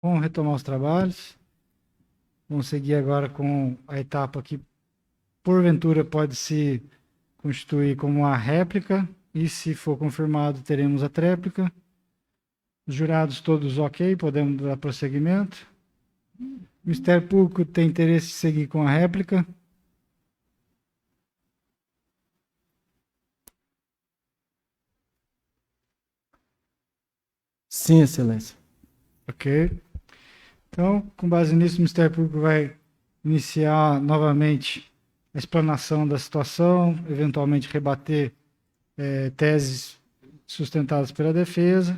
Vamos retomar os trabalhos. Vamos seguir agora com a etapa que, porventura, pode se constituir como uma réplica. E, se for confirmado, teremos a tréplica. Os jurados todos ok, podemos dar prosseguimento. O Ministério Público tem interesse em seguir com a réplica. Sim, Excelência. Ok. Então, com base nisso, o Ministério Público vai iniciar novamente a explanação da situação, eventualmente rebater teses sustentadas pela defesa.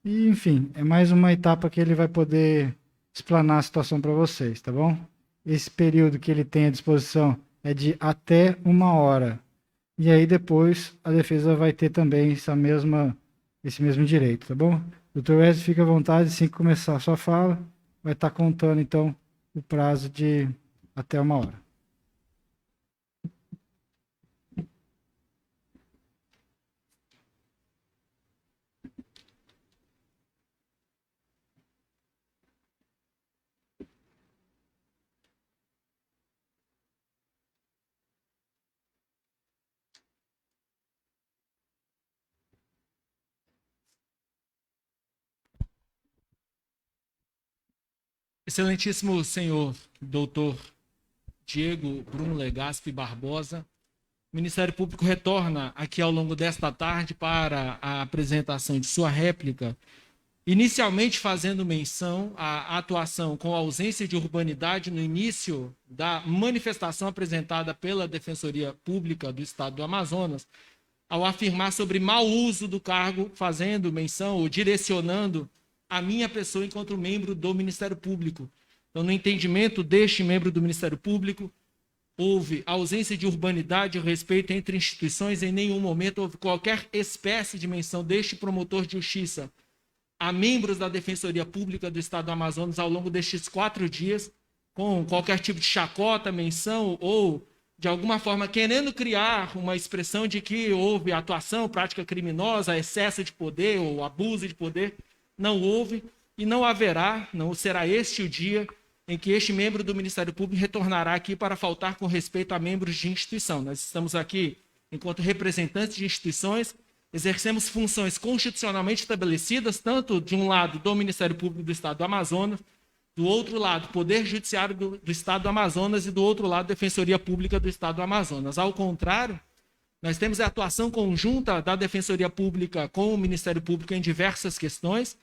E, enfim, é mais uma etapa que ele vai poder explanar a situação para vocês, tá bom? Esse período que ele tem à disposição é de até 1 hora. E aí depois a defesa vai ter também esse mesmo direito, tá bom? Doutor Wesley, fica à vontade, assim que começar a sua fala, vai estar contando então o prazo de até 1 hora. Excelentíssimo senhor doutor Diego Bruno Legaspi Barbosa, o Ministério Público retorna aqui ao longo desta tarde para a apresentação de sua réplica, inicialmente fazendo menção à atuação com ausência de urbanidade no início da manifestação apresentada pela Defensoria Pública do Estado do Amazonas, ao afirmar sobre mau uso do cargo, fazendo menção ou direcionando a minha pessoa enquanto membro do Ministério Público. Então, no entendimento deste membro do Ministério Público, houve ausência de urbanidade e respeito entre instituições, em nenhum momento houve qualquer espécie de menção deste promotor de justiça a membros da Defensoria Pública do Estado do Amazonas ao longo destes 4 dias, com qualquer tipo de chacota, menção ou, de alguma forma, querendo criar uma expressão de que houve atuação, prática criminosa, excesso de poder ou abuso de poder. Não houve e não haverá, não será este o dia em que este membro do Ministério Público retornará aqui para faltar com respeito a membros de instituição. Nós estamos aqui enquanto representantes de instituições, exercemos funções constitucionalmente estabelecidas, tanto de um lado do Ministério Público do Estado do Amazonas, do outro lado, Poder Judiciário do Estado do Amazonas e do outro lado, Defensoria Pública do Estado do Amazonas. Ao contrário, nós temos a atuação conjunta da Defensoria Pública com o Ministério Público em diversas questões,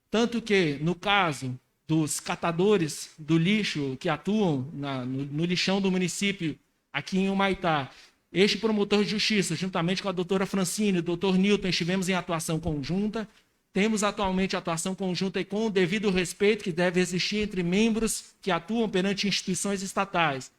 tanto que, no caso dos catadores do lixo que atuam no lixão do município, aqui em Humaitá, este promotor de justiça, juntamente com a doutora Francine e o doutor Newton, estivemos em atuação conjunta. Temos atualmente atuação conjunta e com o devido respeito que deve existir entre membros que atuam perante instituições estatais.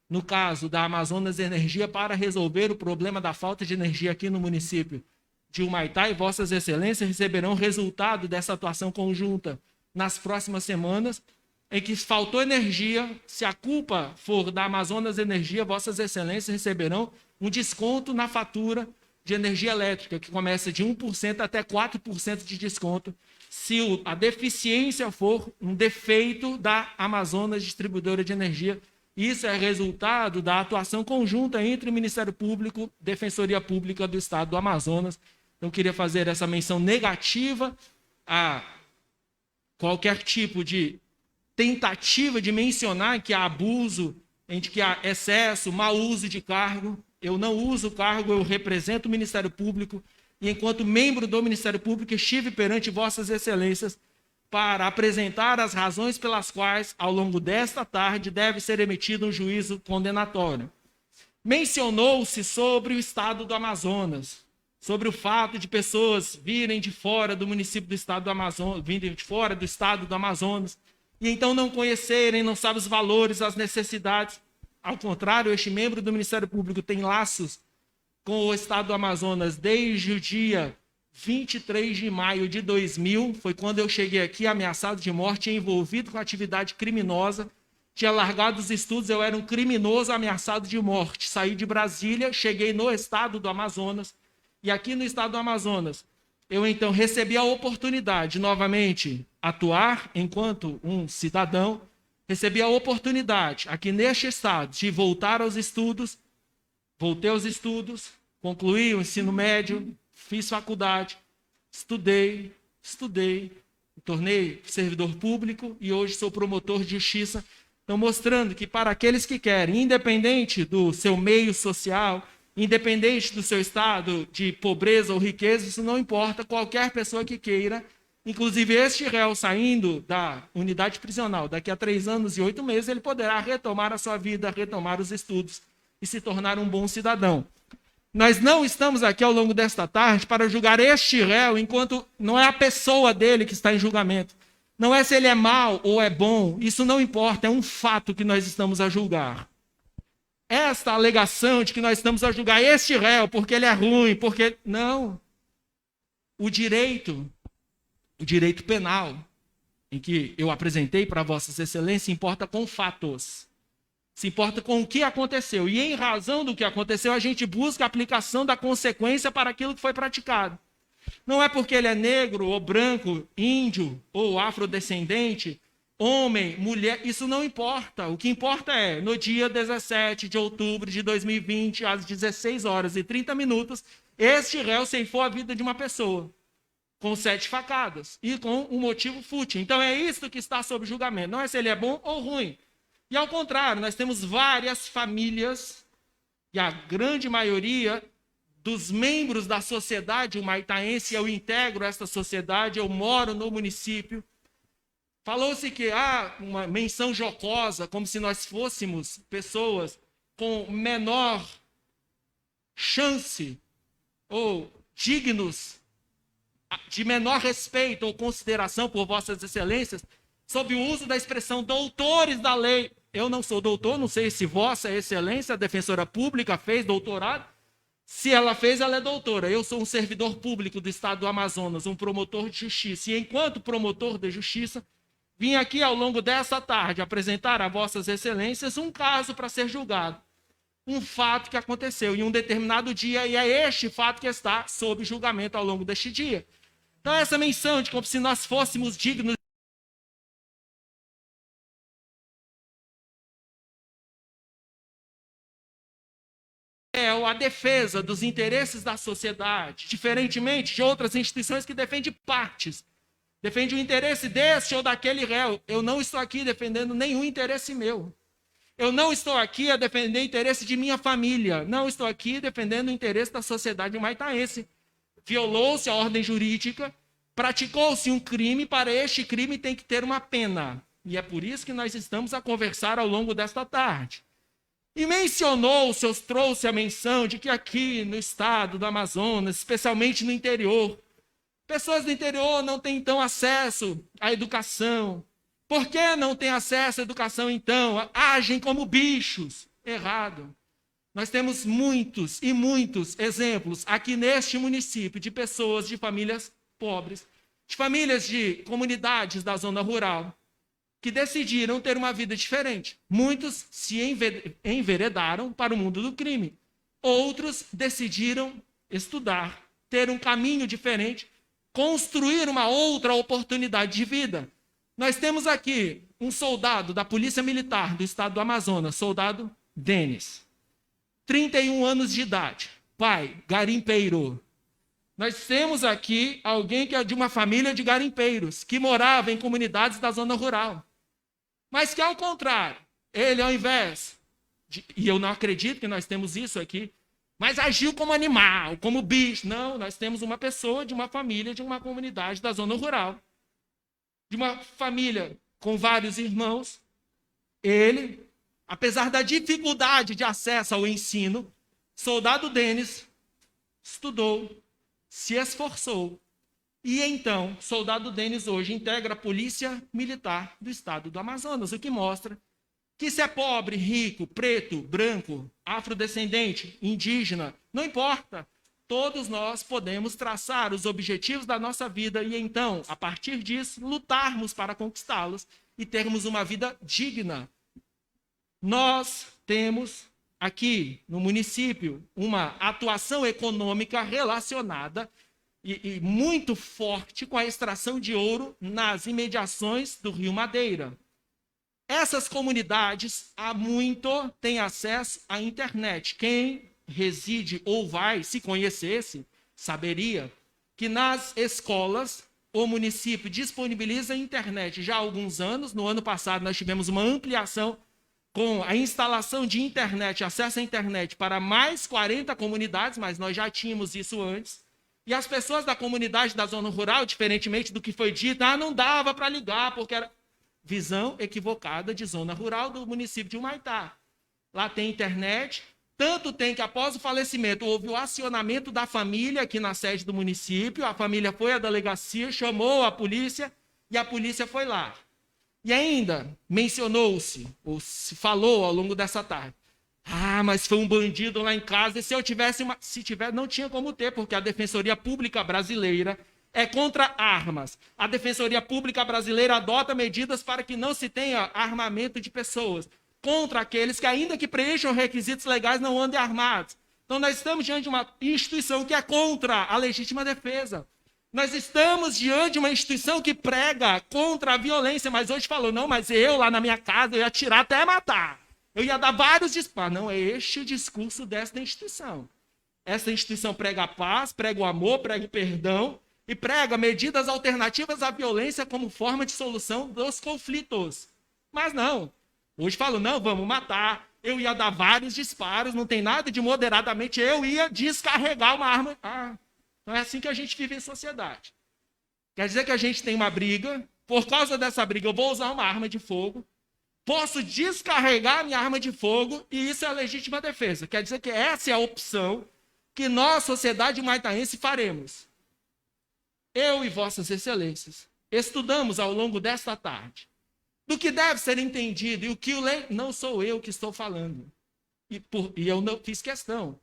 No caso da Amazonas Energia, para resolver o problema da falta de energia aqui no município de Humaitá, e vossas excelências receberão resultado dessa atuação conjunta nas próximas semanas, em que faltou energia. Se a culpa for da Amazonas Energia, vossas excelências receberão um desconto na fatura de energia elétrica, que começa de 1% até 4% de desconto, se a deficiência for um defeito da Amazonas Distribuidora de Energia. Isso é resultado da atuação conjunta entre o Ministério Público e Defensoria Pública do Estado do Amazonas. Então, queria fazer essa menção negativa a qualquer tipo de tentativa de mencionar que há abuso, em que há excesso, mau uso de cargo. Eu não uso cargo, eu represento o Ministério Público e, enquanto membro do Ministério Público, estive perante vossas excelências para apresentar as razões pelas quais, ao longo desta tarde, deve ser emitido um juízo condenatório. Mencionou-se sobre o estado do Amazonas, sobre o fato de pessoas virem de fora do município do estado do Amazonas, virem de fora do estado do Amazonas, e então não conhecerem, não sabem os valores, as necessidades. Ao contrário, este membro do Ministério Público tem laços com o estado do Amazonas desde o dia 23 de maio de 2000, foi quando eu cheguei aqui ameaçado de morte e envolvido com atividade criminosa. Tinha largado os estudos, eu era um criminoso ameaçado de morte. Saí de Brasília, cheguei no estado do Amazonas, e aqui no estado do Amazonas, eu então recebi a oportunidade de novamente atuar enquanto um cidadão, recebi a oportunidade aqui neste estado de voltar aos estudos, voltei aos estudos, concluí o ensino médio, fiz faculdade, estudei, me tornei servidor público e hoje sou promotor de justiça. Então, mostrando que para aqueles que querem, independente do seu meio social, independente do seu estado de pobreza ou riqueza, isso não importa, qualquer pessoa que queira, inclusive este réu saindo da unidade prisional, daqui a 3 anos e 8 meses, ele poderá retomar a sua vida, retomar os estudos e se tornar um bom cidadão. Nós não estamos aqui ao longo desta tarde para julgar este réu, enquanto não é a pessoa dele que está em julgamento. Não é se ele é mau ou é bom, isso não importa, é um fato que nós estamos a julgar. Esta alegação de que nós estamos a julgar este réu porque ele é ruim, porque... Não. O direito penal, em que eu apresentei para Vossas Excelências, importa com fatos. Se importa com o que aconteceu. E em razão do que aconteceu, a gente busca a aplicação da consequência para aquilo que foi praticado. Não é porque ele é negro, ou branco, índio, ou afrodescendente, homem, mulher, isso não importa. O que importa é, no dia 17 de outubro de 2020, às 16h30, este réu ceifou a vida de uma pessoa, com 7 facadas, e com um motivo fútil. Então é isso que está sob julgamento. Não é se ele é bom ou ruim. E ao contrário, nós temos várias famílias, e a grande maioria dos membros da sociedade humaitaense, eu integro esta sociedade, eu moro no município. Falou-se que há uma menção jocosa, como se nós fôssemos pessoas com menor chance ou dignos de menor respeito ou consideração por Vossas Excelências, sob o uso da expressão doutores da lei. Eu não sou doutor, não sei se Vossa Excelência, a defensora pública, fez doutorado. Se ela fez, ela é doutora. Eu sou um servidor público do estado do Amazonas, um promotor de justiça. E enquanto promotor de justiça, vim aqui ao longo dessa tarde apresentar a Vossas Excelências um caso para ser julgado. Um fato que aconteceu em um determinado dia, e é este fato que está sob julgamento ao longo deste dia. Então, essa menção de como se nós fôssemos dignos a defesa dos interesses da sociedade, diferentemente de outras instituições que defendem partes, defende o interesse deste ou daquele réu. Eu não estou aqui defendendo nenhum interesse meu. Eu não estou aqui a defender o interesse de minha família. Não estou aqui defendendo o interesse da sociedade humaitaense. Violou-se a ordem jurídica, praticou-se um crime, para este crime tem que ter uma pena. E é por isso que nós estamos a conversar ao longo desta tarde. E trouxe a menção de que aqui no estado do Amazonas, especialmente no interior, pessoas do interior não têm, então, acesso à educação. Por que não têm acesso à educação, então? Agem como bichos. Errado. Nós temos muitos e muitos exemplos aqui neste município de pessoas de famílias pobres, de famílias de comunidades da zona rural, que decidiram ter uma vida diferente. Muitos se enveredaram para o mundo do crime. Outros decidiram estudar, ter um caminho diferente, construir uma outra oportunidade de vida. Nós temos aqui um soldado da Polícia Militar do estado do Amazonas, soldado Denis, 31 anos de idade, pai, garimpeiro. Nós temos aqui alguém que é de uma família de garimpeiros, que morava em comunidades da zona rural. Mas que, ao contrário, ele, ao invés de... E eu não acredito que nós temos isso aqui, mas agiu como animal, como bicho. Não, nós temos uma pessoa de uma família, de uma comunidade da zona rural, de uma família com vários irmãos. Ele, apesar da dificuldade de acesso ao ensino, soldado Denis estudou, se esforçou. E então, soldado Denis hoje integra a Polícia Militar do estado do Amazonas, o que mostra que se é pobre, rico, preto, branco, afrodescendente, indígena, não importa. Todos nós podemos traçar os objetivos da nossa vida e então, a partir disso, lutarmos para conquistá-los e termos uma vida digna. Nós temos aqui no município uma atuação econômica relacionada e muito forte com a extração de ouro nas imediações do Rio Madeira. Essas comunidades há muito têm acesso à internet. Quem reside ou vai, se conhecesse, saberia que nas escolas o município disponibiliza a internet já há alguns anos. No ano passado nós tivemos uma ampliação com a instalação de internet, acesso à internet para mais 40 comunidades, mas nós já tínhamos isso antes. E as pessoas da comunidade da zona rural, diferentemente do que foi dito, não dava para ligar, porque era visão equivocada de zona rural do município de Humaitá. Lá tem internet, tanto tem que após o falecimento houve o acionamento da família aqui na sede do município, a família foi à delegacia, chamou a polícia e a polícia foi lá. E ainda mencionou-se, ou se falou ao longo dessa tarde, mas foi um bandido lá em casa, e se eu tivesse não tinha como ter, porque a Defensoria Pública Brasileira é contra armas. A Defensoria Pública Brasileira adota medidas para que não se tenha armamento de pessoas, contra aqueles que, ainda que preencham requisitos legais, não andem armados. Então nós estamos diante de uma instituição que é contra a legítima defesa. Nós estamos diante de uma instituição que prega contra a violência, mas hoje falou, não, mas eu lá na minha casa eu ia atirar até matar. Eu ia dar vários disparos. Não, é este o discurso desta instituição. Essa instituição prega a paz, prega o amor, prega o perdão e prega medidas alternativas à violência como forma de solução dos conflitos. Mas não. Hoje falou, não, vamos matar. Eu ia dar vários disparos, não tem nada de moderadamente, eu ia descarregar uma arma. Não é assim que a gente vive em sociedade. Quer dizer que a gente tem uma briga, por causa dessa briga eu vou usar uma arma de fogo, posso descarregar a minha arma de fogo e isso é a legítima defesa. Quer dizer que essa é a opção que nós, sociedade maitaense, faremos. Eu e vossas excelências estudamos ao longo desta tarde do que deve ser entendido e o que não sou eu que estou falando. E eu não fiz questão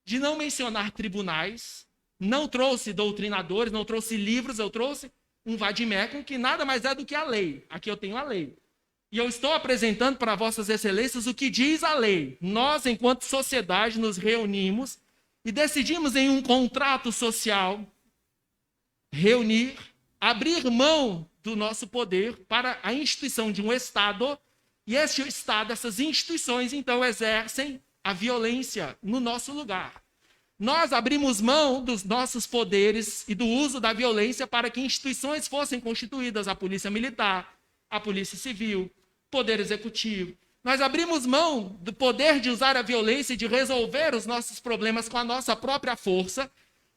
de não mencionar tribunais, não trouxe doutrinadores, não trouxe livros, eu trouxe um vademecum que nada mais é do que a lei. Aqui eu tenho a lei. E eu estou apresentando para vossas excelências o que diz a lei. Nós, enquanto sociedade, nos reunimos e decidimos em um contrato social reunir, abrir mão do nosso poder para a instituição de um Estado, e este Estado, essas instituições, então, exercem a violência no nosso lugar. Nós abrimos mão dos nossos poderes e do uso da violência para que instituições fossem constituídas, a Polícia Militar, a Polícia Civil, Poder Executivo. Nós abrimos mão do poder de usar a violência e de resolver os nossos problemas com a nossa própria força,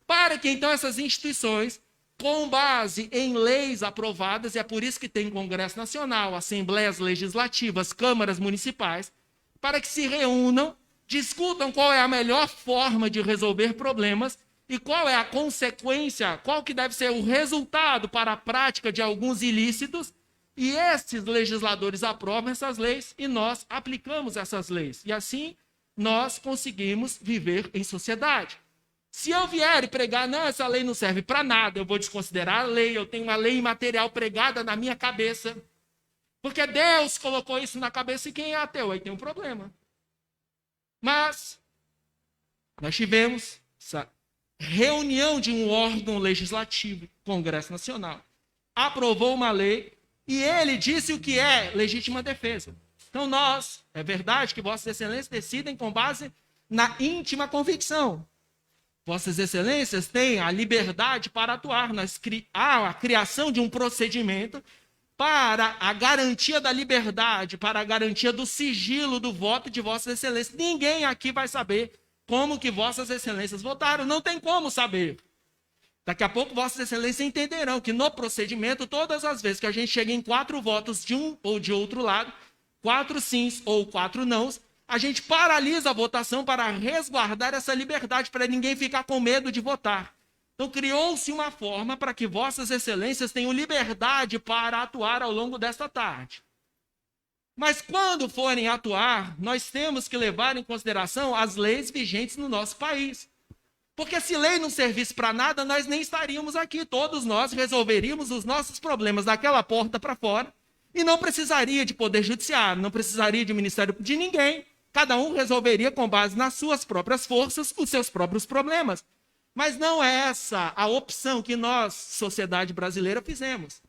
para que então essas instituições, com base em leis aprovadas, e é por isso que tem Congresso Nacional, Assembleias Legislativas, Câmaras Municipais, para que se reúnam, discutam qual é a melhor forma de resolver problemas e qual é a consequência, qual que deve ser o resultado para a prática de alguns ilícitos, e esses legisladores aprovam essas leis e nós aplicamos essas leis. E assim nós conseguimos viver em sociedade. Se eu vier e pregar, não, essa lei não serve para nada, eu vou desconsiderar a lei, eu tenho uma lei imaterial pregada na minha cabeça, porque Deus colocou isso na cabeça e quem é ateu? Aí tem um problema. Mas nós tivemos essa reunião de um órgão legislativo, Congresso Nacional, aprovou uma lei e ele disse o que é legítima defesa. Então nós, é verdade que vossas excelências decidem com base na íntima convicção. Vossas excelências têm a liberdade para atuar. Há a criação de um procedimento para a garantia da liberdade, para a garantia do sigilo do voto de vossas excelências. Ninguém aqui vai saber como que vossas excelências votaram. Não tem como saber. Daqui a pouco vossas excelências entenderão que no procedimento, todas as vezes que a gente chega em 4 votos de um ou de outro lado, 4 sims ou 4 nãos, a gente paralisa a votação para resguardar essa liberdade, para ninguém ficar com medo de votar. Então criou-se uma forma para que vossas excelências tenham liberdade para atuar ao longo desta tarde. Mas quando forem atuar, nós temos que levar em consideração as leis vigentes no nosso país. Porque se lei não servisse para nada, nós nem estaríamos aqui. Todos nós resolveríamos os nossos problemas daquela porta para fora e não precisaria de poder judiciário, não precisaria de ministério de ninguém. Cada um resolveria com base nas suas próprias forças os seus próprios problemas. Mas não é essa a opção que nós, sociedade brasileira, fizemos.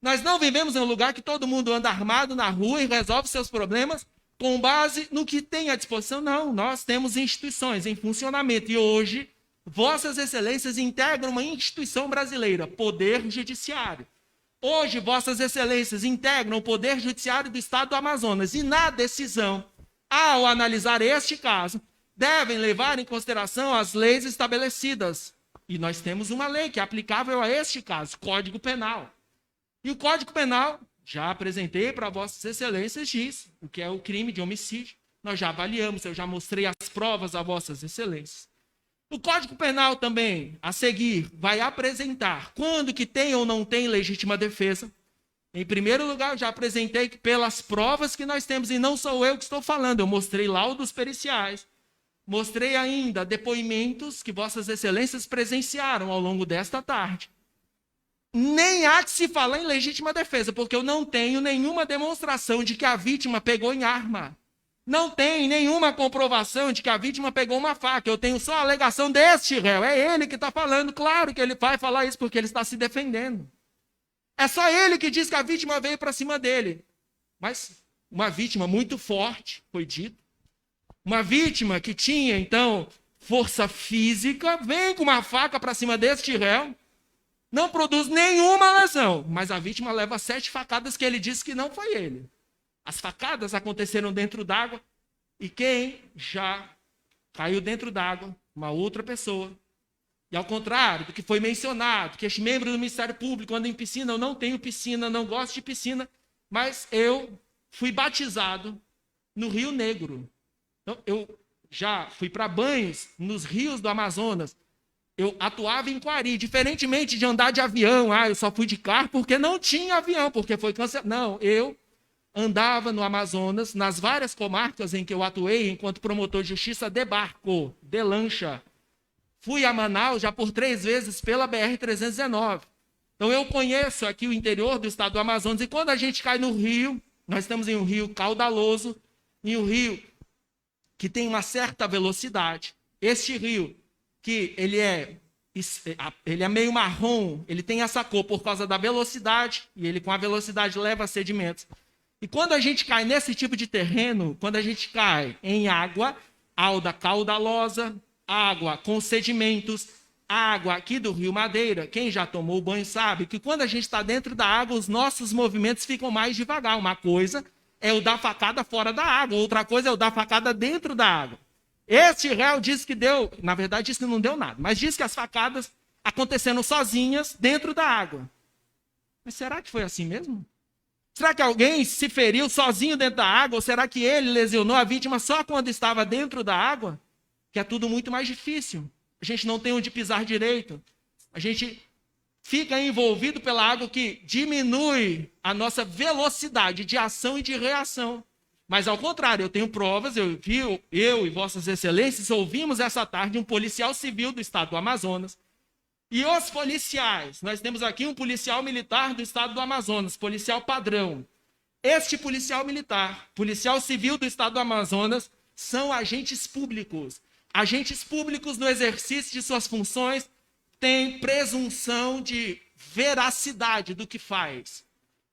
Nós não vivemos em um lugar que todo mundo anda armado na rua e resolve seus problemas com base no que tem à disposição. Não, nós temos instituições em funcionamento. E hoje, Vossas Excelências integram uma instituição brasileira, Poder Judiciário. Hoje, Vossas Excelências integram o Poder Judiciário do Estado do Amazonas. E na decisão, ao analisar este caso, devem levar em consideração as leis estabelecidas. E nós temos uma lei que é aplicável a este caso, Código Penal. E o Código Penal, já apresentei para Vossas Excelências, diz o que é o crime de homicídio. Nós já avaliamos, eu já mostrei as provas a Vossas Excelências. O Código Penal também, a seguir, vai apresentar quando que tem ou não tem legítima defesa. Em primeiro lugar, eu já apresentei que pelas provas que nós temos, e não sou eu que estou falando, eu mostrei laudos periciais, mostrei ainda depoimentos que Vossas Excelências presenciaram ao longo desta tarde. Nem há de se falar em legítima defesa, porque eu não tenho nenhuma demonstração de que a vítima pegou em arma. Não tem nenhuma comprovação de que a vítima pegou uma faca. Eu tenho só a alegação deste réu. É ele que está falando. Claro que ele vai falar isso porque ele está se defendendo. É só ele que diz que a vítima veio para cima dele. Mas uma vítima muito forte, foi dito. Uma vítima que tinha, então, força física, vem com uma faca para cima deste réu. Não produz nenhuma lesão, mas a vítima leva 7 facadas que ele disse que não foi ele. As facadas aconteceram dentro d'água e quem já caiu dentro d'água, uma outra pessoa. E ao contrário do que foi mencionado, que este membro do Ministério Público anda em piscina, eu não tenho piscina, não gosto de piscina, mas eu fui batizado no Rio Negro. Então, eu já fui para banhos nos rios do Amazonas. Eu atuava em Quari, diferentemente de andar de avião. Eu só fui de carro porque não tinha avião, porque foi cancelado. Não, eu andava no Amazonas, nas várias comarcas em que eu atuei enquanto promotor de justiça de barco, de lancha. Fui a Manaus já por 3 vezes pela BR-319. Então eu conheço aqui o interior do estado do Amazonas. E quando a gente cai no rio, nós estamos em um rio caudaloso, em um rio que tem uma certa velocidade. Este rio, que ele é meio marrom, ele tem essa cor por causa da velocidade, e ele com a velocidade leva sedimentos. E quando a gente cai nesse tipo de terreno, quando a gente cai em água caudalosa, água com sedimentos, água aqui do Rio Madeira, quem já tomou banho sabe que quando a gente está dentro da água, os nossos movimentos ficam mais devagar. Uma coisa é o dar facada fora da água, outra coisa é o dar facada dentro da água. Este réu disse que deu, na verdade disse que não deu nada, mas disse que as facadas aconteceram sozinhas dentro da água. Mas será que foi assim mesmo? Será que alguém se feriu sozinho dentro da água? Ou será que ele lesionou a vítima só quando estava dentro da água? Que é tudo muito mais difícil. A gente não tem onde pisar direito. A gente fica envolvido pela água que diminui a nossa velocidade de ação e de reação. Mas, ao contrário, eu tenho provas, eu e Vossas Excelências ouvimos essa tarde um policial civil do estado do Amazonas. E os policiais, nós temos aqui um policial militar do estado do Amazonas, policial padrão. Este policial militar, policial civil do estado do Amazonas, são agentes públicos. Agentes públicos no exercício de suas funções têm presunção de veracidade do que faz.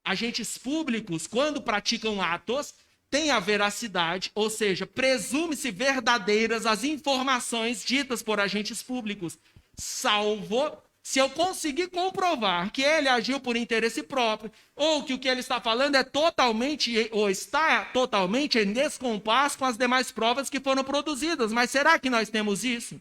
Agentes públicos, quando praticam atos, têm a veracidade, ou seja, presume-se verdadeiras as informações ditas por agentes públicos, salvo se eu conseguir comprovar que ele agiu por interesse próprio, ou que o que ele está falando é totalmente, ou está totalmente em descompasso com as demais provas que foram produzidas. Mas será que nós temos isso?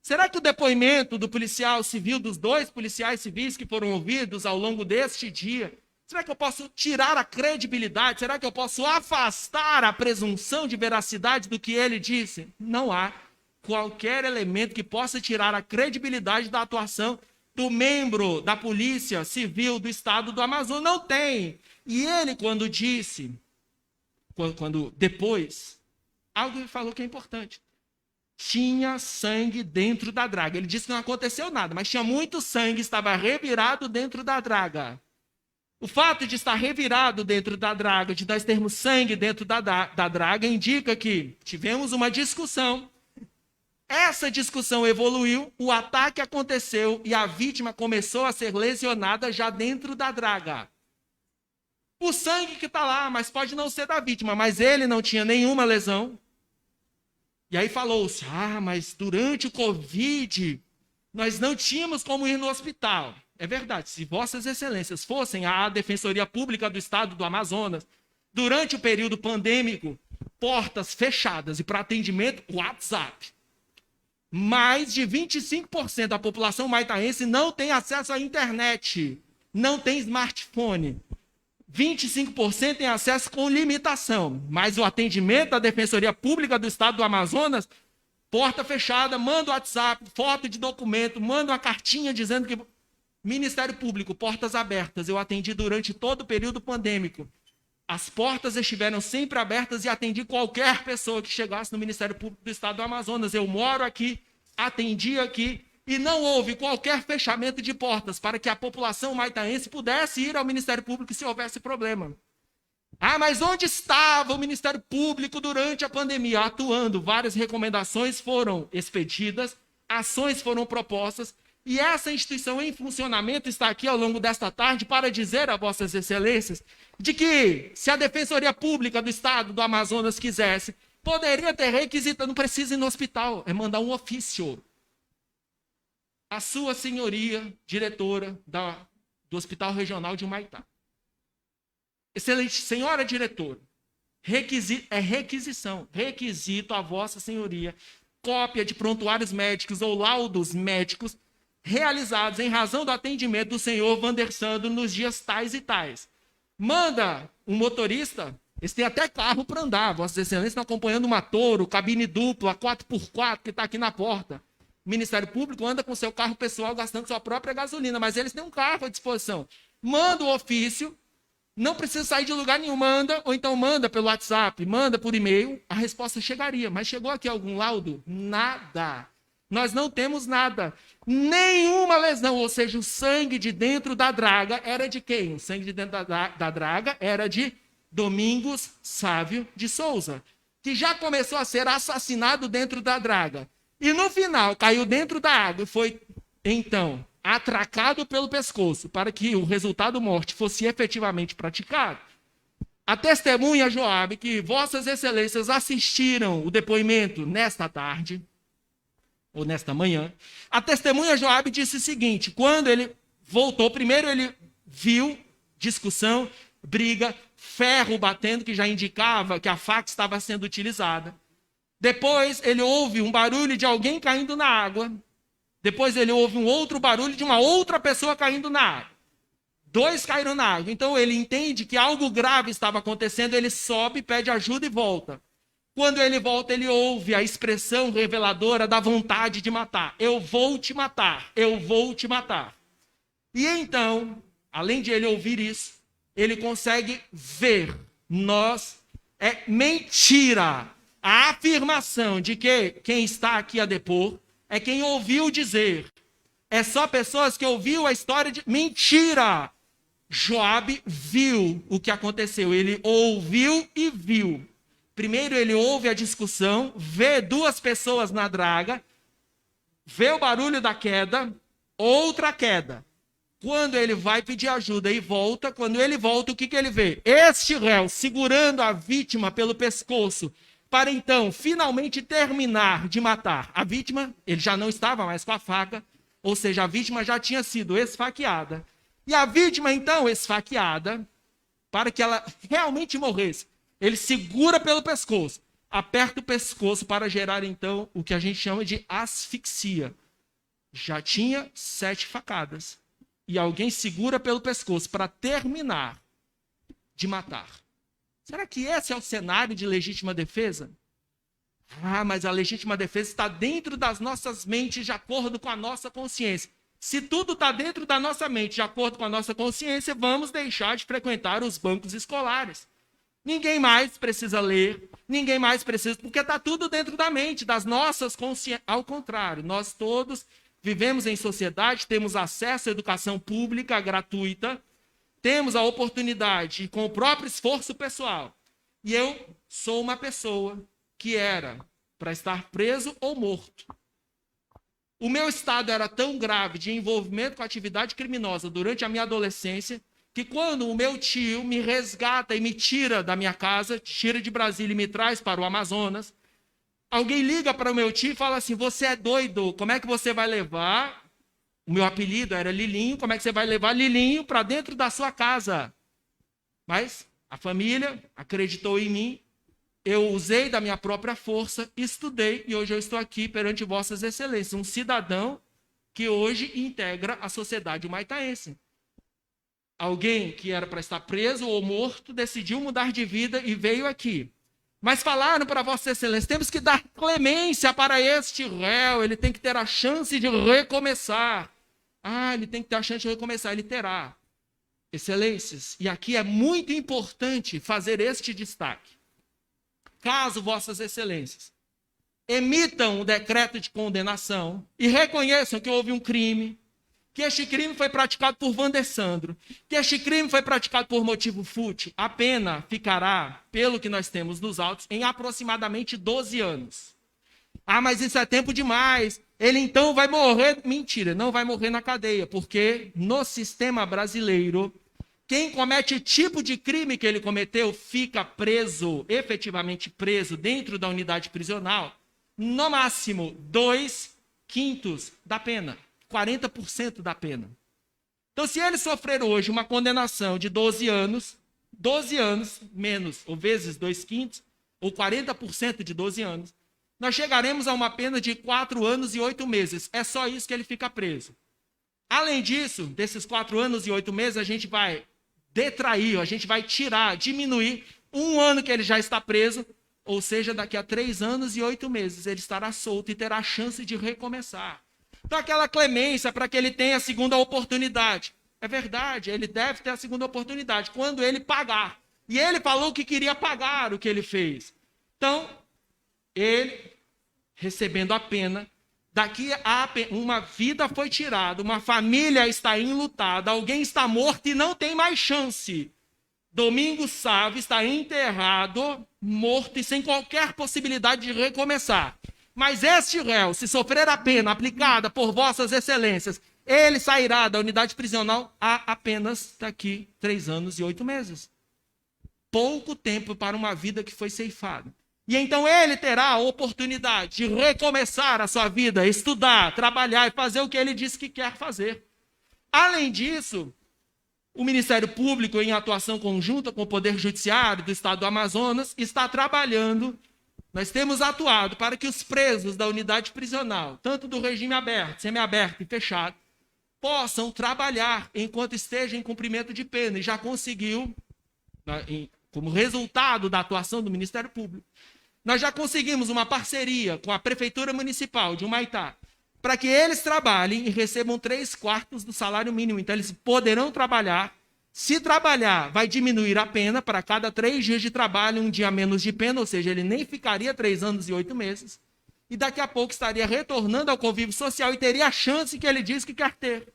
Será que o depoimento do policial civil, dos 2 policiais civis que foram ouvidos ao longo deste dia, será que eu posso tirar a credibilidade? Será que eu posso afastar a presunção de veracidade do que ele disse? Não há qualquer elemento que possa tirar a credibilidade da atuação do membro da Polícia Civil do Estado do Amazonas. Não tem. E ele, quando disse, depois, algo ele falou que é importante. Tinha sangue dentro da draga. Ele disse que não aconteceu nada, mas tinha muito sangue, estava revirado dentro da draga. O fato de estar revirado dentro da draga, de nós termos sangue dentro da draga, indica que tivemos uma discussão Essa discussão evoluiu, o ataque aconteceu e a vítima começou a ser lesionada já dentro da draga. O sangue que está lá, mas pode não ser da vítima, mas ele não tinha nenhuma lesão. E aí falou-se, mas durante o Covid, nós não tínhamos como ir no hospital. É verdade, se vossas excelências fossem à Defensoria Pública do Estado do Amazonas, durante o período pandêmico, portas fechadas e para atendimento, WhatsApp. Mais de 25% da população maitaense não tem acesso à internet, não tem smartphone. 25% tem acesso com limitação, mas o atendimento da Defensoria Pública do Estado do Amazonas, porta fechada, manda o WhatsApp, foto de documento, manda uma cartinha dizendo que Ministério Público, portas abertas. Eu atendi durante todo o período pandêmico. As portas estiveram sempre abertas e atendi qualquer pessoa que chegasse no Ministério Público do Estado do Amazonas. Eu moro aqui, atendi aqui, e não houve qualquer fechamento de portas para que a população maitaense pudesse ir ao Ministério Público se houvesse problema. Mas onde estava o Ministério Público durante a pandemia? Atuando. Várias recomendações foram expedidas, ações foram propostas, e essa instituição em funcionamento está aqui ao longo desta tarde para dizer a vossas excelências de que, se a Defensoria Pública do Estado do Amazonas quisesse, poderia ter requisito, não precisa ir no hospital, é mandar um ofício. A sua senhoria, diretora do Hospital Regional de Humaitá. Excelente senhora diretora, requisito a vossa senhoria, cópia de prontuários médicos ou laudos médicos realizados em razão do atendimento do senhor Vandersandro nos dias tais e tais. Manda um motorista, eles têm até carro para andar, vossas excelências estão acompanhando uma Toro, cabine dupla, 4x4, que está aqui na porta. O Ministério Público anda com seu carro pessoal gastando sua própria gasolina, mas eles têm um carro à disposição. Manda o ofício, não precisa sair de lugar nenhum, manda, ou então manda pelo WhatsApp, manda por e-mail, a resposta chegaria. Mas chegou aqui algum laudo? Nada. Nós não temos nada. Nenhuma lesão, ou seja, o sangue de dentro da draga era de quem? O sangue de dentro da draga era de Domingos Sávio de Souza, que já começou a ser assassinado dentro da draga. E no final caiu dentro da água e foi, então, atracado pelo pescoço para que o resultado morte fosse efetivamente praticado. A testemunha Joabe, que vossas excelências assistiram o depoimento nesta tarde, ou nesta manhã, a testemunha Joabe disse o seguinte, quando ele voltou, primeiro ele viu discussão, briga, ferro batendo, que já indicava que a faca estava sendo utilizada. Depois ele ouve um barulho de alguém caindo na água. Depois ele ouve um outro barulho de uma outra pessoa caindo na água. 2 caíram na água. Então ele entende que algo grave estava acontecendo, ele sobe, pede ajuda e volta. Quando ele volta, ele ouve a expressão reveladora da vontade de matar. Eu vou te matar, eu vou te matar. E então, além de ele ouvir isso, ele consegue ver. É mentira a afirmação de que quem está aqui a depor é quem ouviu dizer. É só pessoas que ouviu a história de... Mentira! Joabe viu o que aconteceu. Ele ouviu e viu. Primeiro ele ouve a discussão, vê 2 pessoas na draga, vê o barulho da queda, outra queda. Quando ele vai pedir ajuda e volta, quando ele volta, o que ele vê? Este réu segurando a vítima pelo pescoço, para então finalmente terminar de matar. A vítima, ele já não estava mais com a faca, ou seja, a vítima já tinha sido esfaqueada. E a vítima, então, esfaqueada, para que ela realmente morresse, ele segura pelo pescoço, aperta o pescoço para gerar, então, o que a gente chama de asfixia. Já tinha 7 facadas. E alguém segura pelo pescoço para terminar de matar. Será que esse é o cenário de legítima defesa? Mas a legítima defesa está dentro das nossas mentes, de acordo com a nossa consciência. Se tudo está dentro da nossa mente, de acordo com a nossa consciência, vamos deixar de frequentar os bancos escolares. Ninguém mais precisa ler, ninguém mais precisa, porque está tudo dentro da mente, das nossas consciências. Ao contrário, nós todos vivemos em sociedade, temos acesso à educação pública gratuita, temos a oportunidade, com o próprio esforço pessoal. E eu sou uma pessoa que era para estar preso ou morto. O meu estado era tão grave de envolvimento com atividade criminosa durante a minha adolescência, que quando o meu tio me resgata e me tira da minha casa, tira de Brasília e me traz para o Amazonas, alguém liga para o meu tio e fala assim: você é doido, como é que você vai levar... O meu apelido era Lilinho, como é que você vai levar Lilinho para dentro da sua casa? Mas a família acreditou em mim, eu usei da minha própria força, estudei e hoje eu estou aqui perante vossas excelências, um cidadão que hoje integra a sociedade humaitaense. Alguém que era para estar preso ou morto decidiu mudar de vida e veio aqui. Mas falaram para vossas excelências: temos que dar clemência para este réu, ele tem que ter a chance de recomeçar. Ele tem que ter a chance de recomeçar, ele terá. Excelências, e aqui é muito importante fazer este destaque. Caso vossas excelências emitam um decreto de condenação e reconheçam que houve um crime, que este crime foi praticado por Vandessandro, que este crime foi praticado por motivo fútil, a pena ficará, pelo que nós temos nos autos, em aproximadamente 12 anos. Mas isso é tempo demais, ele então vai morrer. Mentira, não vai morrer na cadeia, porque no sistema brasileiro, quem comete o tipo de crime que ele cometeu fica preso, efetivamente preso, dentro da unidade prisional, no máximo 2/5 da pena, 40% da pena. Então, se ele sofrer hoje uma condenação de 12 anos menos, ou vezes 2/5, ou 40% de 12 anos, nós chegaremos a uma pena de 4 anos e 8 meses. É só isso que ele fica preso. Além disso, desses 4 anos e 8 meses, a gente vai detrair, a gente vai tirar, diminuir 1 ano que ele já está preso, ou seja, daqui a 3 anos e 8 meses ele estará solto e terá a chance de recomeçar. Então, aquela clemência para que ele tenha a segunda oportunidade. É verdade, ele deve ter a segunda oportunidade, quando ele pagar. E ele falou que queria pagar o que ele fez. Então, ele, recebendo a pena, daqui a uma vida foi tirada, uma família está enlutada, alguém está morto e não tem mais chance. Domingos Sávio está enterrado, morto e sem qualquer possibilidade de recomeçar. Mas este réu, se sofrer a pena aplicada por vossas excelências, ele sairá da unidade prisional há apenas daqui 3 anos e 8 meses. Pouco tempo para uma vida que foi ceifada. E então ele terá a oportunidade de recomeçar a sua vida, estudar, trabalhar e fazer o que ele disse que quer fazer. Além disso, o Ministério Público, em atuação conjunta com o Poder Judiciário do Estado do Amazonas, está trabalhando. Nós temos atuado para que os presos da unidade prisional, tanto do regime aberto, semiaberto e fechado, possam trabalhar enquanto estejam em cumprimento de pena. E já conseguiu, como resultado da atuação do Ministério Público, nós já conseguimos uma parceria com a Prefeitura Municipal de Humaitá, para que eles trabalhem e recebam 3/4 do salário mínimo. Então, eles poderão trabalhar. Se trabalhar, vai diminuir a pena para cada 3 dias de trabalho, 1 dia menos de pena, ou seja, ele nem ficaria 3 anos e 8 meses. E daqui a pouco estaria retornando ao convívio social e teria a chance que ele diz que quer ter.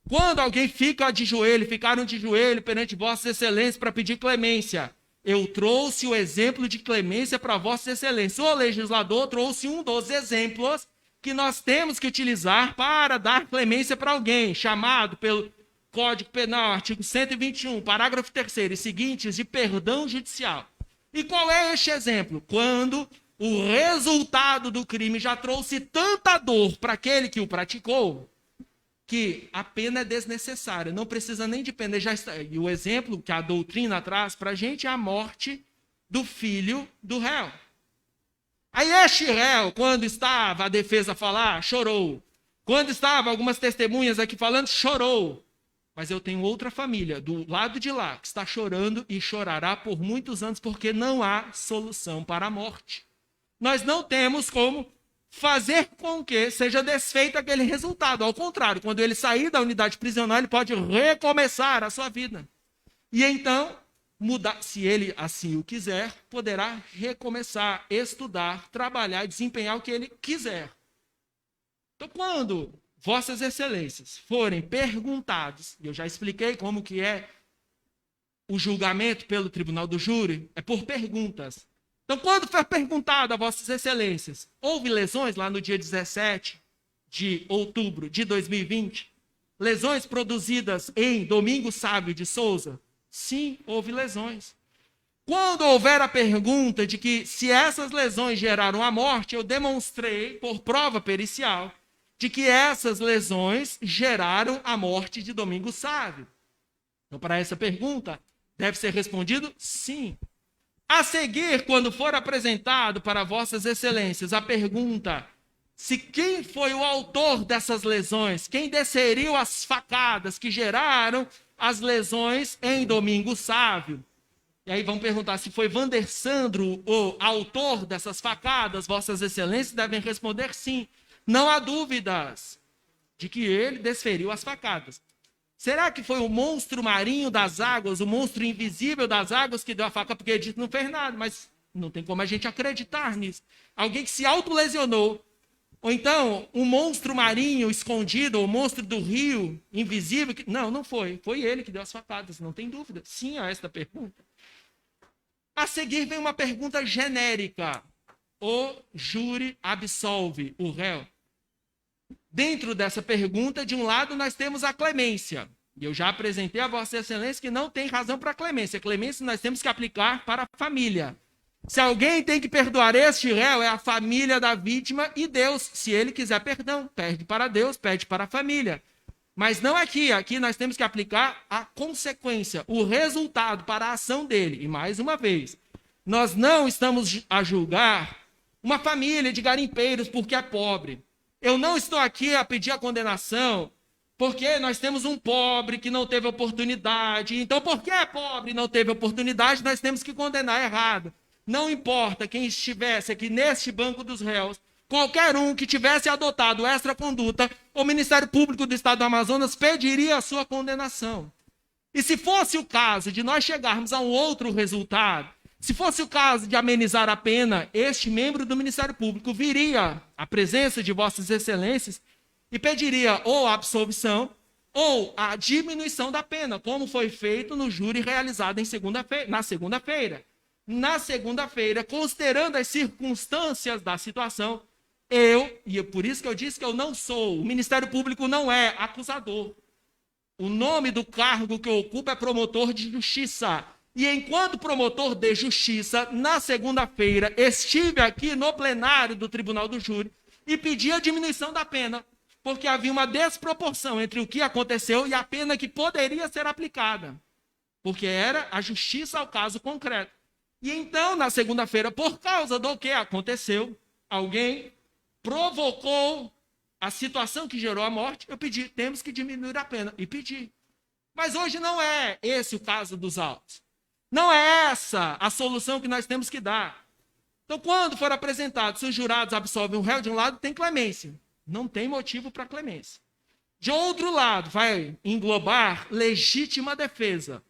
Quando alguém ficaram de joelho perante vossas excelências para pedir clemência, eu trouxe o exemplo de clemência para vossas excelências. O legislador trouxe um dos exemplos que nós temos que utilizar para dar clemência para alguém, chamado pelo Código Penal, artigo 121, parágrafo 3º e seguintes, de perdão judicial. E qual é este exemplo? Quando o resultado do crime já trouxe tanta dor para aquele que o praticou, que a pena é desnecessária, não precisa nem de pena. Já está. E o exemplo que a doutrina traz para a gente é a morte do filho do réu. Aí este réu, quando estava a defesa a falar, chorou. Quando estavam algumas testemunhas aqui falando, chorou. Mas eu tenho outra família do lado de lá que está chorando e chorará por muitos anos, porque não há solução para a morte. Nós não temos como fazer com que seja desfeito aquele resultado. Ao contrário, quando ele sair da unidade prisional, ele pode recomeçar a sua vida. E então, mudar, se ele assim o quiser, poderá recomeçar, estudar, trabalhar, desempenhar o que ele quiser. Então, quando vossas excelências forem perguntados, e eu já expliquei como que é o julgamento pelo tribunal do júri, é por perguntas. Então, quando for perguntado a vossas excelências, houve lesões lá no dia 17, de outubro de 2020? Lesões produzidas em Domingo Sávio de Souza? Sim, houve lesões. Quando houver a pergunta de que se essas lesões geraram a morte, eu demonstrei, por prova pericial, de que essas lesões geraram a morte de Domingo Sávio. Então, para essa pergunta, deve ser respondido sim. A seguir, quando for apresentado para vossas excelências a pergunta se quem foi o autor dessas lesões, quem desferiu as facadas que geraram as lesões em Domingo Sávio, e aí vão perguntar se foi Vandersandro o autor dessas facadas, vossas excelências devem responder sim. Não há dúvidas de que ele desferiu as facadas. Será que foi o monstro marinho das águas, o monstro invisível das águas que deu a faca? Porque Edito não fez nada, mas não tem como a gente acreditar nisso. Alguém que se autolesionou. Ou então, um monstro marinho escondido, ou monstro do rio invisível. Não, não foi. Foi ele que deu as facadas, não tem dúvida. Sim a esta pergunta. A seguir vem uma pergunta genérica. O júri absolve o réu? Dentro dessa pergunta, de um lado, nós temos a clemência. E eu já apresentei a Vossa Excelência que não tem razão para a clemência. A clemência nós temos que aplicar para a família. Se alguém tem que perdoar este réu, é a família da vítima e Deus. Se ele quiser perdão, pede para Deus, pede para a família. Mas não aqui. Aqui nós temos que aplicar a consequência, o resultado para a ação dele. E mais uma vez, nós não estamos a julgar uma família de garimpeiros porque é pobre. Eu não estou aqui a pedir a condenação porque nós temos um pobre que não teve oportunidade. Então, porque é pobre e não teve oportunidade, nós temos que condenar errado. Não importa quem estivesse aqui neste banco dos réus, qualquer um que tivesse adotado extraconduta, o Ministério Público do Estado do Amazonas pediria a sua condenação. E se fosse o caso de nós chegarmos a um outro resultado, se fosse o caso de amenizar a pena, este membro do Ministério Público viria à presença de Vossas Excelências e pediria ou a absolvição ou a diminuição da pena, como foi feito no júri realizado na segunda-feira. Na segunda-feira, considerando as circunstâncias da situação, e é por isso que eu disse que eu não sou, o Ministério Público não é acusador. O nome do cargo que eu ocupo é promotor de justiça. E enquanto promotor de justiça, na segunda-feira, estive aqui no plenário do Tribunal do Júri e pedi a diminuição da pena, porque havia uma desproporção entre o que aconteceu e a pena que poderia ser aplicada, porque era a justiça ao caso concreto. E então, na segunda-feira, por causa do que aconteceu, alguém provocou a situação que gerou a morte, eu pedi, temos que diminuir a pena, e pedi. Mas hoje não é esse o caso dos autos. Não é essa a solução que nós temos que dar. Então, quando for apresentado, se os jurados absolvem o réu, de um lado tem clemência. Não tem motivo para clemência. De outro lado, vai englobar legítima defesa.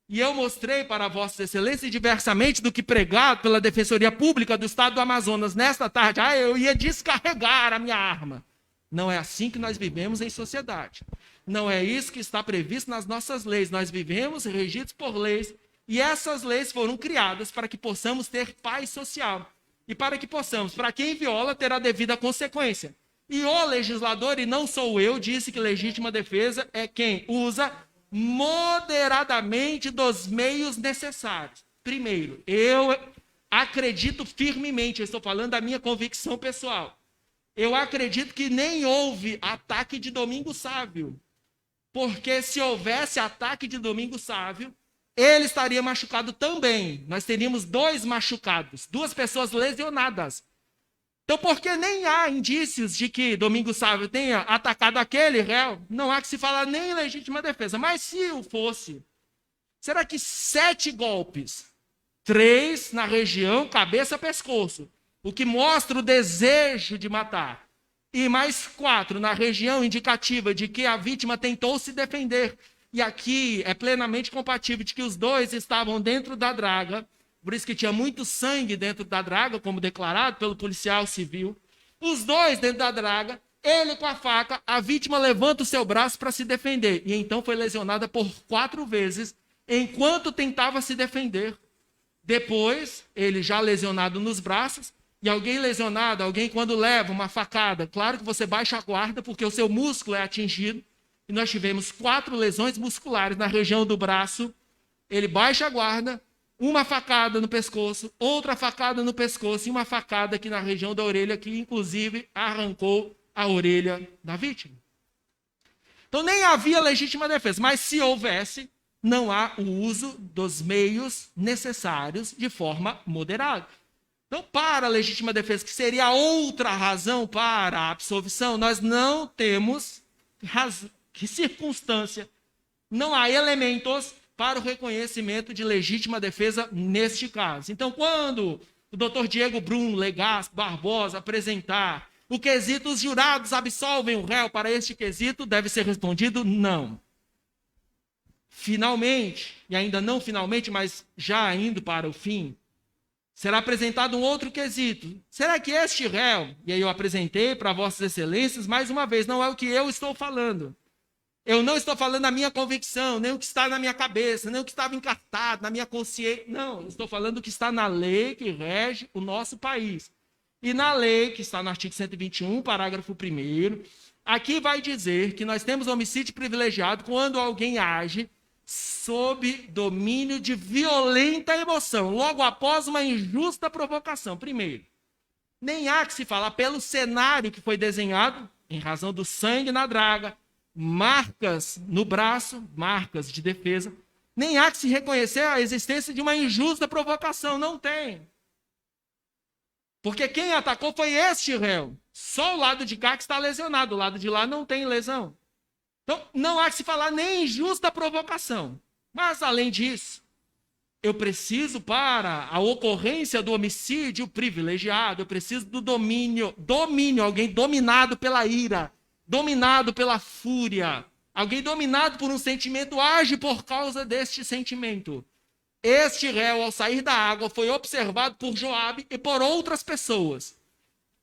E eu mostrei para Vossa Excelência, diversamente do que pregado pela Defensoria Pública do Estado do Amazonas nesta tarde, eu ia descarregar a minha arma. Não é assim que nós vivemos em sociedade. Não é isso que está previsto nas nossas leis. Nós vivemos regidos por leis, e essas leis foram criadas para que possamos ter paz social. E para que possamos, para quem viola, ter a devida consequência. E o legislador, e não sou eu, disse que legítima defesa é quem usa moderadamente dos meios necessários. Primeiro, eu acredito firmemente, eu estou falando da minha convicção pessoal, eu acredito que nem houve ataque de Domingo Sávio, porque se houvesse ataque de Domingo Sávio, ele estaria machucado também. Nós teríamos 2 machucados, 2 pessoas lesionadas. Então, porque nem há indícios de que Domingo Sávio tenha atacado aquele réu, não há que se falar nem em legítima defesa. Mas se o fosse, será que 7 golpes, 3 na região, cabeça, pescoço, o que mostra o desejo de matar, e mais 4 na região indicativa de que a vítima tentou se defender, e aqui é plenamente compatível de que os 2 estavam dentro da draga, por isso que tinha muito sangue dentro da draga, como declarado pelo policial civil. Os 2 dentro da draga, ele com a faca, a vítima levanta o seu braço para se defender. E então foi lesionada por 4 vezes, enquanto tentava se defender. Depois, ele já lesionado nos braços, E alguém lesionado, alguém quando leva uma facada, claro que você baixa a guarda porque o seu músculo é atingido. E nós tivemos 4 lesões musculares na região do braço. Ele baixa a guarda, uma facada no pescoço, outra facada no pescoço e uma facada aqui na região da orelha, que inclusive arrancou a orelha da vítima. Então nem havia legítima defesa, mas se houvesse, não há o uso dos meios necessários de forma moderada. Então, para a legítima defesa, que seria outra razão para a absolvição, nós não temos que circunstância, não há elementos para o reconhecimento de legítima defesa neste caso. Então, quando o doutor Diego Brum Legaspi Barbosa apresentar o quesito, os jurados absolvem o réu para este quesito, deve ser respondido não. Finalmente, e ainda não finalmente, mas já indo para o fim, será apresentado um outro quesito. Será que este réu, e aí eu apresentei para vossas excelências, mais uma vez, não é o que eu estou falando. Eu não estou falando da minha convicção, nem o que está na minha cabeça, nem o que estava encartado na minha consciência. Não, eu estou falando do que está na lei que rege o nosso país. E na lei, que está no artigo 121, parágrafo 1º, aqui vai dizer que nós temos homicídio privilegiado quando alguém age sob domínio de violenta emoção, logo após uma injusta provocação. Primeiro, nem há que se falar pelo cenário que foi desenhado, em razão do sangue na draga, marcas no braço, marcas de defesa, nem há que se reconhecer a existência de uma injusta provocação, não tem. Porque quem atacou foi este réu. Só o lado de cá que está lesionado, o lado de lá não tem lesão. Então, não há que se falar nem injusta provocação. Mas, além disso, eu preciso, para a ocorrência do homicídio privilegiado, eu preciso do domínio, alguém dominado pela ira, dominado pela fúria, alguém dominado por um sentimento age por causa deste sentimento. Este réu, ao sair da água, foi observado por Joabe e por outras pessoas.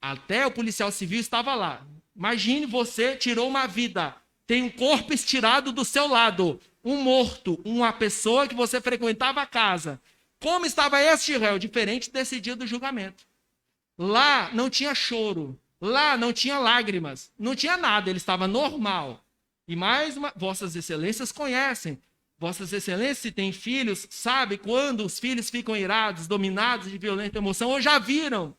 Até o policial civil estava lá. Imagine, você tirou uma vida, tem um corpo estirado do seu lado, um morto, uma pessoa que você frequentava a casa. Como estava este réu? Diferente desse dia do julgamento. Lá não tinha choro, lá não tinha lágrimas, não tinha nada, ele estava normal. E mais uma, vossas excelências conhecem. Vossas excelências, se têm filhos, sabem quando os filhos ficam irados, dominados de violenta emoção, ou já viram,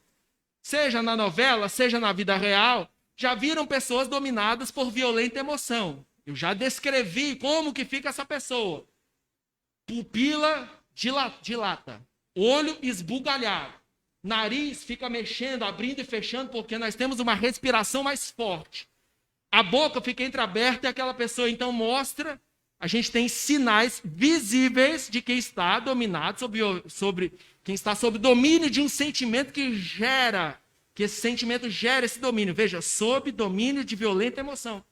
seja na novela, seja na vida real, já viram pessoas dominadas por violenta emoção. Eu já descrevi como que fica essa pessoa. Pupila dilata, olho esbugalhado, nariz fica mexendo, abrindo e fechando, porque nós temos uma respiração mais forte. A boca fica entreaberta e aquela pessoa então mostra, a gente tem sinais visíveis de quem está dominado sobre quem está sob domínio de um sentimento que esse sentimento gera esse domínio. Veja, sob domínio de violenta emoção.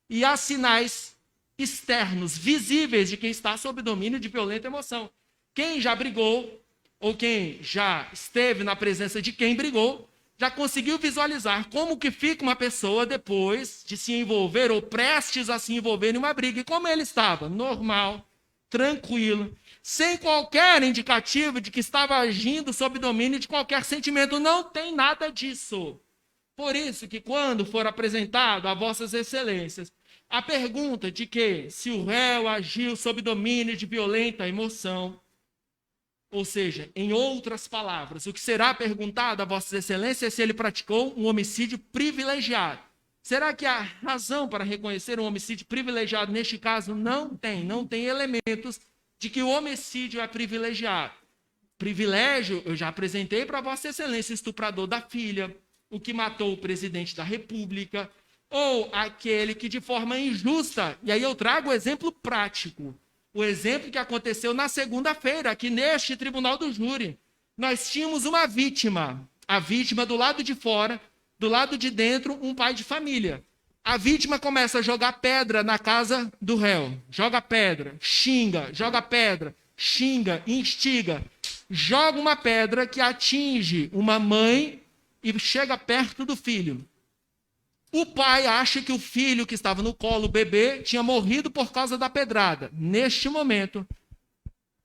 E há sinais externos, visíveis, de quem está sob domínio de violenta emoção. Quem já brigou, ou quem já esteve na presença de quem brigou, já conseguiu visualizar como que fica uma pessoa depois de se envolver ou prestes a se envolver em uma briga. E como ele estava? Normal, tranquilo, sem qualquer indicativo de que estava agindo sob domínio de qualquer sentimento. Não tem nada disso. Por isso que quando for apresentado a vossas excelências a pergunta de que se o réu agiu sob domínio de violenta emoção, ou seja, em outras palavras, o que será perguntado a vossas excelências é se ele praticou um homicídio privilegiado. Será que há razão para reconhecer um homicídio privilegiado? Neste caso, não tem elementos de que o homicídio é privilegiado. Privilégio, eu já apresentei para vossa excelência, estuprador da filha, o que matou o presidente da República, ou aquele que de forma injusta, e aí eu trago o exemplo prático, o exemplo que aconteceu na segunda-feira, aqui neste tribunal do júri. Nós tínhamos uma vítima, a vítima do lado de fora, do lado de dentro, um pai de família. A vítima começa a jogar pedra na casa do réu. Joga pedra, xinga, joga pedra, xinga, instiga. Joga uma pedra que atinge uma mãe e chega perto do filho. O pai acha que o filho que estava no colo, o bebê, tinha morrido por causa da pedrada. Neste momento,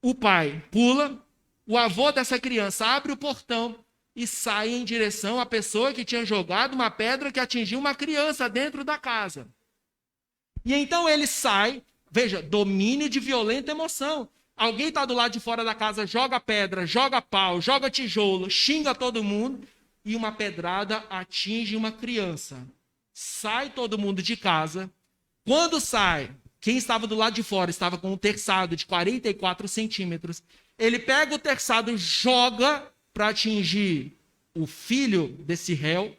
o pai pula, o avô dessa criança abre o portão e sai em direção à pessoa que tinha jogado uma pedra que atingiu uma criança dentro da casa. E então ele sai, veja, domínio de violenta emoção. Alguém está do lado de fora da casa, joga pedra, joga pau, joga tijolo, xinga todo mundo e uma pedrada atinge uma criança. Sai todo mundo de casa. Quando sai, quem estava do lado de fora estava com um terçado de 44 centímetros. Ele pega o terçado e joga para atingir o filho desse réu.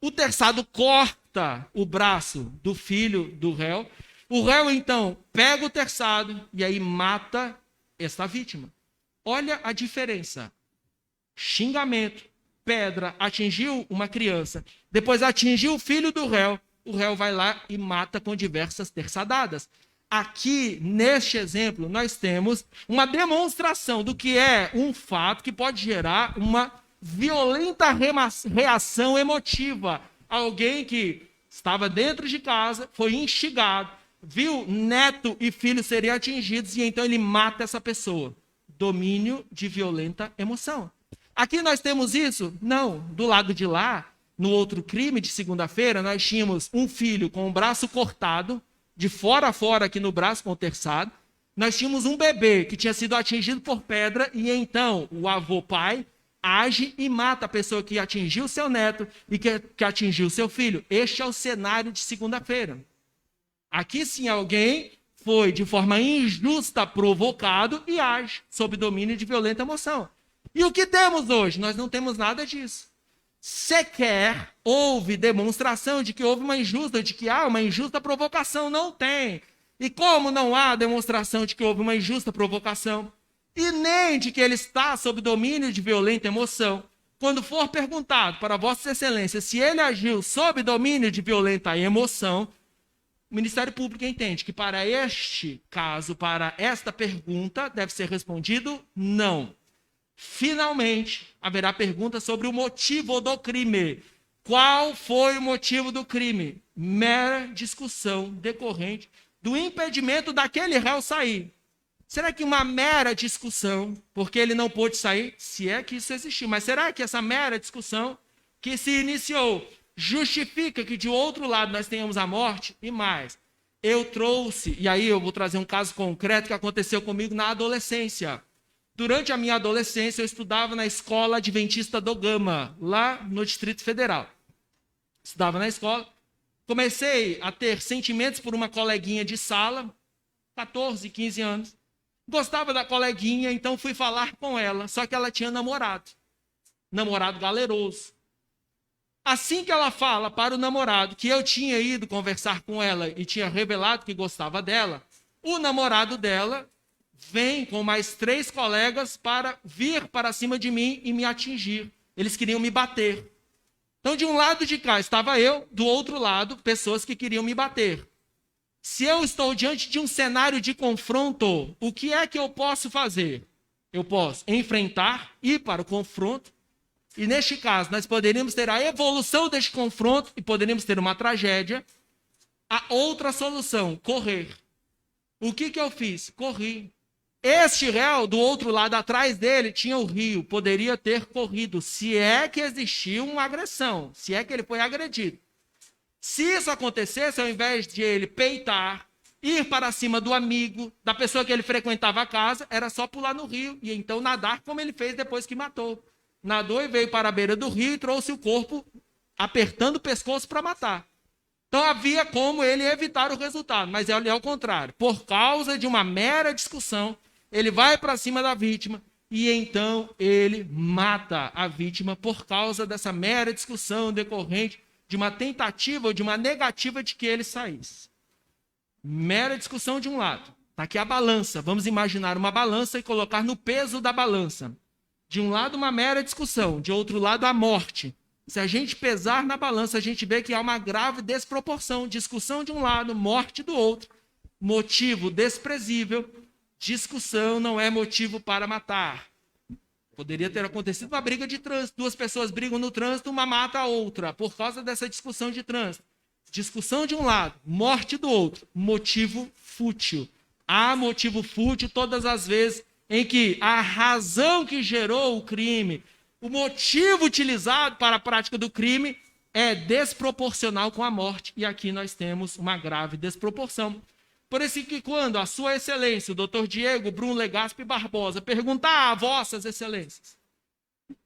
O terçado corta o braço do filho do réu. O réu, então, pega o terçado e aí mata esta vítima. Olha a diferença. Xingamento, pedra, atingiu uma criança, depois atingiu o filho do réu, o réu vai lá e mata com diversas terçadadas. Aqui, neste exemplo, nós temos uma demonstração do que é um fato que pode gerar uma violenta reação emotiva. Alguém que estava dentro de casa, foi instigado, viu neto e filho serem atingidos e então ele mata essa pessoa. Domínio de violenta emoção. Aqui nós temos isso? Não. Do lado de lá, no outro crime de segunda-feira, nós tínhamos um filho com o braço cortado, de fora a fora aqui no braço com o terçado. Nós tínhamos um bebê que tinha sido atingido por pedra e então o avô pai age e mata a pessoa que atingiu seu neto e que atingiu seu filho. Este é o cenário de segunda-feira. Aqui sim alguém foi de forma injusta provocado e age sob domínio de violenta emoção. E o que temos hoje? Nós não temos nada disso. Sequer houve demonstração de que houve uma injusta provocação. Não tem. E como não há demonstração de que houve uma injusta provocação, e nem de que ele está sob domínio de violenta emoção, quando for perguntado para Vossa Excelência se ele agiu sob domínio de violenta emoção, o Ministério Público entende que para este caso, para esta pergunta, deve ser respondido não. Finalmente, haverá pergunta sobre o motivo do crime. Qual foi o motivo do crime? Mera discussão decorrente do impedimento daquele réu sair. Será que uma mera discussão, porque ele não pôde sair, se é que isso existiu, mas será que essa mera discussão que se iniciou justifica que de outro lado nós tenhamos a morte? E mais, eu trouxe, e aí eu vou trazer um caso concreto que aconteceu comigo na adolescência. Durante a minha adolescência, eu estudava na Escola Adventista do Gama, lá no Distrito Federal. Estudava na escola. Comecei a ter sentimentos por uma coleguinha de sala, 14, 15 anos. Gostava da coleguinha, então fui falar com ela, só que ela tinha namorado. Namorado galeroso. Assim que ela fala para o namorado que eu tinha ido conversar com ela e tinha revelado que gostava dela, o namorado dela vem com mais 3 colegas para vir para cima de mim e me atingir. Eles queriam me bater. Então, de um lado de cá estava eu, do outro lado, pessoas que queriam me bater. Se eu estou diante de um cenário de confronto, o que é que eu posso fazer? Eu posso enfrentar, ir para o confronto, e neste caso nós poderíamos ter a evolução deste confronto e poderíamos ter uma tragédia. A outra solução, correr. O que eu fiz? Corri. Este réu, do outro lado, atrás dele, tinha o rio. Poderia ter corrido, se é que existiu uma agressão, se é que ele foi agredido. Se isso acontecesse, ao invés de ele peitar, ir para cima do amigo, da pessoa que ele frequentava a casa, era só pular no rio e então nadar como ele fez depois que matou. Nadou e veio para a beira do rio e trouxe o corpo apertando o pescoço para matar. Então havia como ele evitar o resultado, mas ele é o contrário. Por causa de uma mera discussão, ele vai para cima da vítima e então ele mata a vítima por causa dessa mera discussão decorrente de uma tentativa ou de uma negativa de que ele saísse. Mera discussão de um lado. Está aqui a balança. Vamos imaginar uma balança e colocar no peso da balança. De um lado uma mera discussão, de outro lado a morte. Se a gente pesar na balança, a gente vê que há uma grave desproporção. Discussão de um lado, morte do outro. Motivo desprezível. Discussão não é motivo para matar. Poderia ter acontecido uma briga de trânsito. 2 pessoas brigam no trânsito, uma mata a outra, por causa dessa discussão de trânsito. Discussão de um lado, morte do outro. Motivo fútil. Há motivo fútil todas as vezes em que a razão que gerou o crime o motivo utilizado para a prática do crime é desproporcional com a morte. E aqui nós temos uma grave desproporção. Por isso que quando a sua excelência, o doutor Diego Brum Legaspi Barbosa, perguntar a vossas excelências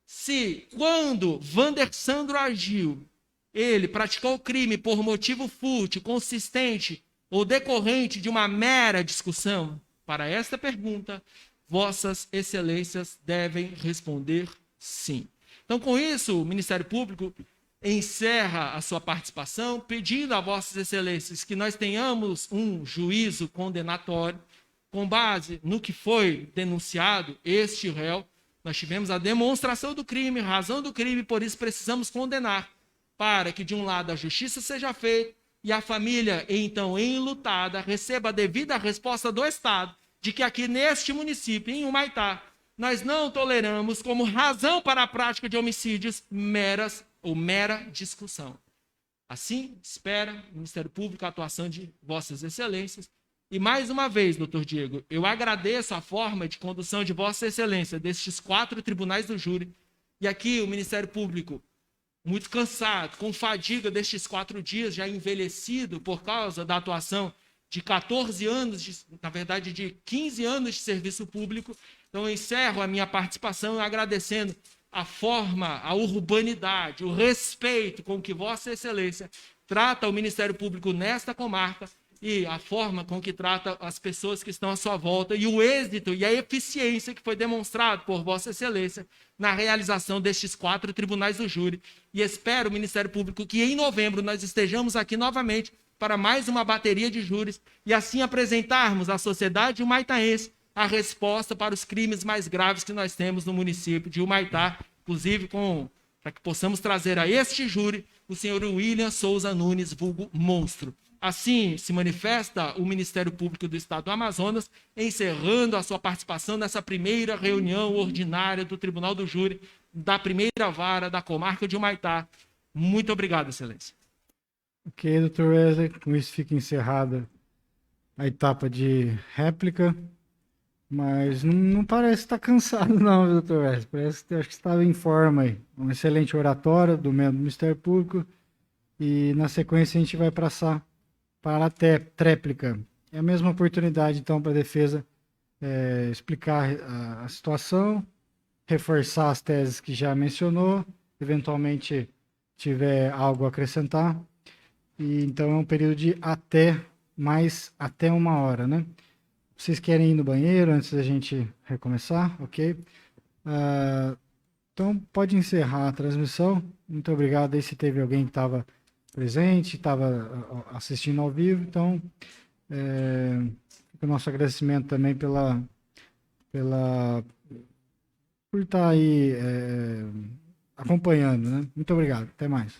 se quando Wander Sandro agiu, ele praticou o crime por motivo fútil, consistente ou decorrente de uma mera discussão, para esta pergunta, vossas excelências devem responder sim. Então, com isso, o Ministério Público encerra a sua participação, pedindo a vossas excelências que nós tenhamos um juízo condenatório com base no que foi denunciado este réu. Nós tivemos a demonstração do crime, razão do crime, por isso precisamos condenar, para que de um lado a justiça seja feita e a família, então enlutada, receba a devida resposta do Estado de que aqui neste município, em Humaitá, nós não toleramos como razão para a prática de homicídios mera discussão. Assim, espera o Ministério Público a atuação de vossas excelências. E mais uma vez, doutor Diego, eu agradeço a forma de condução de vossa excelência destes 4 tribunais do júri. E aqui o Ministério Público, muito cansado, com fadiga destes 4 dias, já envelhecido por causa da atuação de 14 anos, na verdade de 15 anos de serviço público. Então eu encerro a minha participação agradecendo a forma, a urbanidade, o respeito com que vossa excelência trata o Ministério Público nesta comarca e a forma com que trata as pessoas que estão à sua volta e o êxito e a eficiência que foi demonstrado por vossa excelência na realização destes 4 tribunais do júri. E espero, Ministério Público, que em novembro nós estejamos aqui novamente para mais uma bateria de júris e assim apresentarmos à sociedade humaitaense a resposta para os crimes mais graves que nós temos no município de Humaitá, inclusive para que possamos trazer a este júri o senhor William Souza Nunes, vulgo Monstro. Assim se manifesta o Ministério Público do Estado do Amazonas, encerrando a sua participação nessa primeira reunião ordinária do Tribunal do Júri da primeira vara da comarca de Humaitá. Muito obrigado, excelência. Ok, doutor Wesley, com isso fica encerrada a etapa de réplica, mas não parece estar cansado não, doutor Wesley, parece que acho que estava em forma aí. Uma excelente oratória do membro do Ministério Público e na sequência a gente vai passar para a tréplica. É a mesma oportunidade, então, para a defesa explicar a situação, reforçar as teses que já mencionou, eventualmente tiver algo a acrescentar. E, então, é um período de até 1 hora, né? Vocês querem ir no banheiro antes da gente recomeçar? Ok? Então, pode encerrar a transmissão. Muito obrigado aí se teve alguém que estava presente, estava assistindo ao vivo, então fica o nosso agradecimento também por estar aí acompanhando, né? Muito obrigado, até mais.